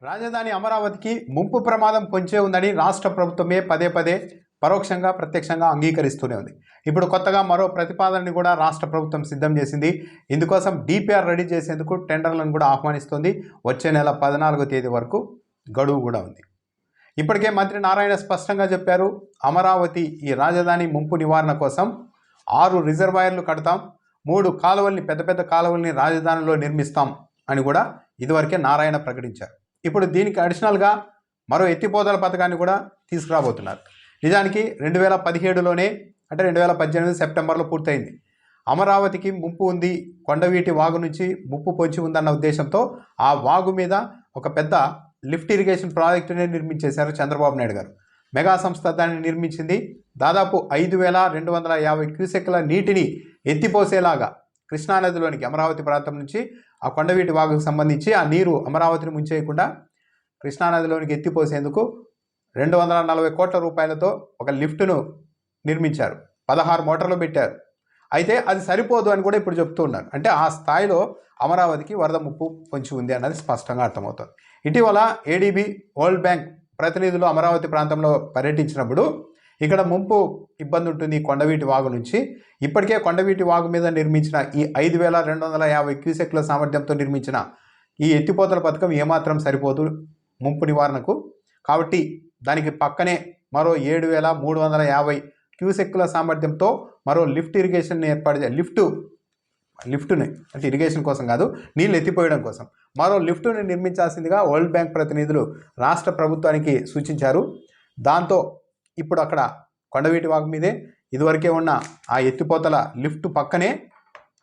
రాజధాని అమరావతికి ముంపు ప్రమాదం పొంచే ఉందని రాష్ట్ర ప్రభుత్వమే పదే పదే పరోక్షంగా ప్రత్యక్షంగా అంగీకరిస్తూనే ఉంది. ఇప్పుడు కొత్తగా మరో ప్రతిపాదనని కూడా రాష్ట్ర ప్రభుత్వం సిద్ధం చేసింది. ఇందుకోసం డిపిఆర్ రెడీ చేసేందుకు టెండర్లను కూడా ఆహ్వానిస్తోంది. వచ్చే నెల 14వ తేదీ వరకు గడువు కూడా ఉంది. ఇప్పటికే మంత్రి నారాయణ స్పష్టంగా చెప్పారు, అమరావతి ఈ రాజధాని ముంపు నివారణ కోసం 6 రిజర్వాయర్లు కడతాం, 3 కాలువల్ని పెద్ద పెద్ద కాలువల్ని రాజధానిలో నిర్మిస్తాం అని కూడా ఇదివరకే నారాయణ ప్రకటించారు. ఇప్పుడు దీనికి అడిషనల్గా మరో ఎత్తిపోతల పథకాన్ని కూడా తీసుకురాబోతున్నారు. నిజానికి 2017లోనే అంటే 2018 సెప్టెంబర్లో పూర్తయింది. అమరావతికి ముంపు ఉంది, కొండవీటి వాగు నుంచి ముప్పు పొంచి ఉందన్న ఉద్దేశంతో ఆ వాగు మీద ఒక పెద్ద లిఫ్ట్ ఇరిగేషన్ ప్రాజెక్టునే నిర్మించేశారు చంద్రబాబు నాయుడు గారు. మెగా సంస్థ దాన్ని నిర్మించింది. దాదాపు 5250 క్యూసెక్ల నీటిని ఎత్తిపోసేలాగా కృష్ణానదిలోనికి అమరావతి ప్రాంతం నుంచి ఆ కొండవీటి వాగుకు సంబంధించి ఆ నీరు అమరావతిని ముంచేయకుండా కృష్ణానదిలోనికి ఎత్తిపోసేందుకు 240 కోట్ల రూపాయలతో ఒక లిఫ్ట్ను నిర్మించారు. 16 మోటార్లు పెట్టారు. అయితే అది సరిపోదు అని కూడా ఇప్పుడు చెప్తూ ఉన్నారు. అంటే ఆ స్థాయిలో అమరావతికి వరద ముప్పు పొంచి ఉంది అన్నది స్పష్టంగా అర్థమవుతుంది. ఇటీవల ఏడీబీ, వరల్డ్ బ్యాంక్ ప్రతినిధులు అమరావతి ప్రాంతంలో పర్యటించినప్పుడు ఇక్కడ ముంపు ఇబ్బంది ఉంటుంది కొండవీటి వాగు నుంచి. ఇప్పటికే కొండవీటి వాగు మీద నిర్మించిన ఈ 5250 క్యూసెక్ల సామర్థ్యంతో నిర్మించిన ఈ ఎత్తిపోతల పథకం ఏమాత్రం సరిపోదు ముంపు నివారణకు. కాబట్టి దానికి పక్కనే మరో 7350 క్యూసెక్ల సామర్థ్యంతో మరో లిఫ్ట్ ఇరిగేషన్ ఏర్పాటు చేయాలి. లిఫ్ట్ని అంటే ఇరిగేషన్ కోసం కాదు, నీళ్ళు ఎత్తిపోయడం కోసం మరో లిఫ్ట్ని నిర్మించాల్సిందిగా వరల్డ్ బ్యాంక్ ప్రతినిధులు రాష్ట్ర ప్రభుత్వానికి సూచించారు. దాంతో ఇప్పుడు అక్కడ కొండవీటి వాగు మీదే ఇదివరకే ఉన్న ఆ ఎత్తిపోతల లిఫ్ట్ పక్కనే,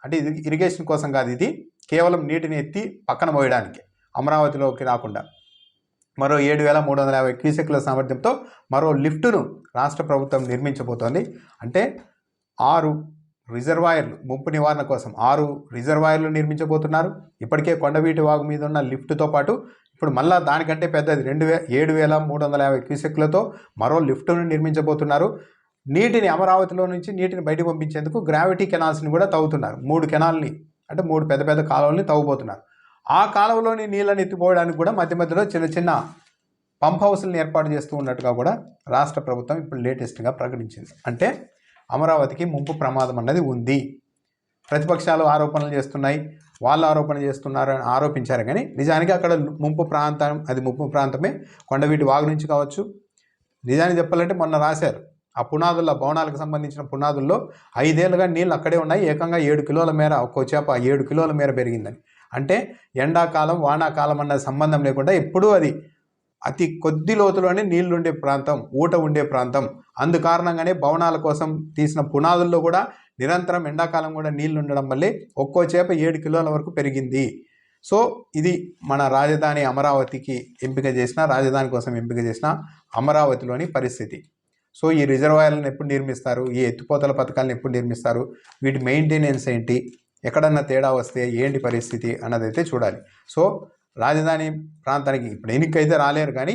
అంటే ఇది ఇరిగేషన్ కోసం కాదు, ఇది కేవలం నీటిని ఎత్తి పక్కన పోయడానికి అమరావతిలోకి రాకుండా మరో 7350 క్యూసెక్ల సామర్థ్యంతో మరో లిఫ్టును రాష్ట్ర ప్రభుత్వం నిర్మించబోతోంది. అంటే 6 రిజర్వాయర్లు ముంపు నివారణ కోసం 6 రిజర్వాయర్లు నిర్మించబోతున్నారు. ఇప్పటికే కొండవీటి వాగు మీద ఉన్న లిఫ్ట్తో పాటు ఇప్పుడు మళ్ళా దానికంటే పెద్దది 7350 క్యూసెక్లతో మరో లిఫ్ట్ను నిర్మించబోతున్నారు. నీటిని అమరావతిలో నుంచి నీటిని బయటకు పంపించేందుకు గ్రావిటీ కెనాల్స్ని కూడా తవ్వుతున్నారు. 3 కెనాల్ని అంటే 3 పెద్ద పెద్ద కాలువల్ని తవ్వబోతున్నారు. ఆ కాలువలోని నీళ్ళని ఎత్తిపోవడానికి కూడా మధ్య మధ్యలో చిన్న చిన్న పంప్ హౌస్లను ఏర్పాటు చేస్తూ ఉన్నట్టుగా కూడా రాష్ట్ర ప్రభుత్వం ఇప్పుడు లేటెస్ట్గా ప్రకటించింది. అంటే అమరావతికి ముంపు ప్రమాదం అన్నది ఉంది. ప్రతిపక్షాలు ఆరోపణలు చేస్తున్నాయి, వాళ్ళు ఆరోపణ చేస్తున్నారని ఆరోపించారు. కానీ నిజానికి అక్కడ ముంపు ప్రాంతమే కొండవీటి వాగు నుంచి కావచ్చు. నిజానికి చెప్పాలంటే మొన్న రాశారు, ఆ పునాదుల్లో భవనాలకు సంబంధించిన పునాదుల్లో 5 ఏళ్ళుగా నీళ్ళు అక్కడే ఉన్నాయి. ఏకంగా 7 కిలోల మేర, ఒక్కో చేప 7 కిలోల మేర పెరిగిందని. అంటే ఎండాకాలం వానాకాలం అన్న సంబంధం లేకుండా ఎప్పుడూ అది అతి కొద్ది లోతులోనే నీళ్లుండే ప్రాంతం, ఊట ఉండే ప్రాంతం. అందుకారణంగానే భవనాల కోసం తీసిన పునాదుల్లో కూడా నిరంతరం ఎండాకాలం కూడా నీళ్లు ఉండడం వల్లే ఒక్కో చేప 7 కిలోల వరకు పెరిగింది. సో ఇది మన రాజధాని అమరావతికి రాజధాని కోసం ఎంపిక చేసిన అమరావతిలోని పరిస్థితి. సో ఈ రిజర్వాయర్లను ఎప్పుడు నిర్మిస్తారు, ఈ ఎత్తిపోతల పథకాలను ఎప్పుడు నిర్మిస్తారు, వీటి మెయింటెనెన్స్ ఏంటి, ఎక్కడన్నా తేడా వస్తే ఏంటి పరిస్థితి అన్నదైతే చూడాలి. సో రాజధాని ప్రాంతానికి ఇప్పుడు ఎన్నికైతే రాలేరు, కానీ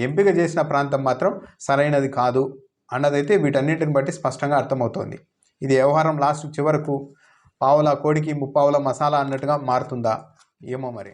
ఎంపిక చేసిన ప్రాంతం మాత్రం సరైనది కాదు అన్నదైతే వీటన్నింటిని బట్టి స్పష్టంగా అర్థమవుతోంది. ఇది వ్యవహారం లాస్ట్ చివరకు పావుల కోడికి ముప్పావుల మసాలా అన్నట్టుగా మారుతుందా ఏమో మరి.